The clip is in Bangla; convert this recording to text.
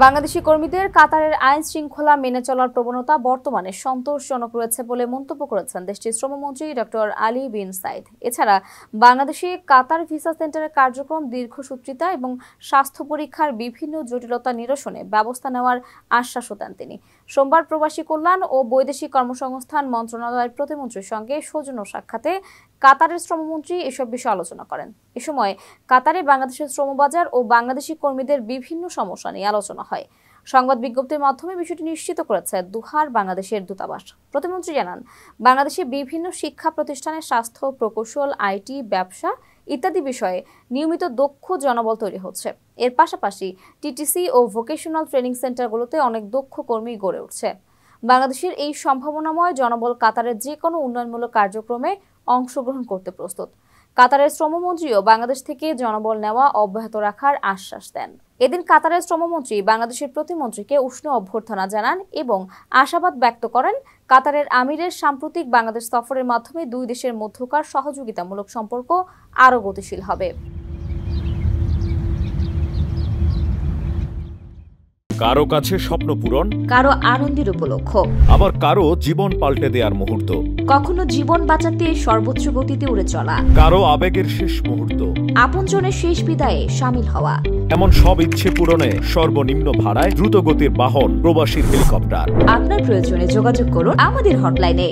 বাংলাদেশি কর্মীদের কাতারের আইন শৃঙ্খলা মেনে চলার প্রবণতা বর্তমানে সন্তোষজনক রয়েছে বলে মন্তব্য করেছেন দেশটির শ্রমমন্ত্রী ডক্টর আলী বিন সাইদ। এছাড়া বাংলাদেশে কাতার ভিসা সেন্টারের কার্যক্রম দীর্ঘসূত্রিতা এবং স্বাস্থ্য পরীক্ষার বিভিন্ন জটিলতা নিরসনে ব্যবস্থা নেওয়ার আশ্বাসও দেন তিনি। সোমবার প্রবাসী কল্যাণ ও বৈদেশিক কর্মসংস্থান মন্ত্রণালয়ের প্রতিমন্ত্রীর সঙ্গে সৌজন্য সাক্ষাতে কাতারের শ্রমমন্ত্রী এসব বিষয়ে আলোচনা করেন। এ সময় কাতারে বাংলাদেশের শ্রমবাজার ও বাংলাদেশি কর্মীদের বিভিন্ন সমস্যা নিয়ে আলোচনা হয়। সংবাদ বিজ্ঞপ্তির মাধ্যমে বিষয়টি নিশ্চিত করেছে দোহার বাংলাদেশের দূতাবাস। প্রতিমন্ত্রী জানান, বাংলাদেশে বিভিন্ন শিক্ষা প্রতিষ্ঠানে স্বাস্থ্য, প্রকৌশল, আইটি, ব্যবসা ইত্যাদি বিষয়ে নিয়মিত দক্ষ জনবল তৈরি হচ্ছে। এর পাশাপাশি টিটিসি ও ভোকেশনাল ট্রেনিং সেন্টারগুলোতে অনেক দক্ষ কর্মী গড়ে উঠছে। বাংলাদেশের এই সম্ভাবনাময় জনবল কাতারের যে কোনো উন্নয়নমূলক কার্যক্রমে অংশগ্রহণ করতে প্রস্তুত। কাতারের শ্রমমন্ত্রীও বাংলাদেশ থেকে জনবল নেওয়া অব্যাহত রাখার আশ্বাস দেন। এদিন কাতারের শ্রমমন্ত্রী বাংলাদেশের প্রতিমন্ত্রীকে উষ্ণ অভ্যর্থনা জানান এবং আশাবাদ ব্যক্ত করেন কাতারের আমিরের সাম্প্রতিক বাংলাদেশ সফরের মাধ্যমে দুই দেশের মধ্যকার সহযোগিতামূলক সম্পর্ক আরও গতিশীল হবে। কারো কাছে স্বপ্ন পূরণ, কারো আনন্দের উপলক্ষ, আবার কারো জীবন পাল্টে দেওয়ার মুহূর্ত, কখনো জীবন বাঁচাতে সর্বোচ্চ গতিতে উড়ে চলা, কারো আবেগের শেষ মুহূর্ত, আপনজনের শেষ বিদায়ে শামিল হওয়া, এমন সব ইচ্ছে পূরণে সর্বনিম্ন ভাড়ায় দ্রুতগতির বাহন প্রবাসীর হেলিকপ্টার। আপনার প্রয়োজনে যোগাযোগ করুন আমাদের হটলাইনে।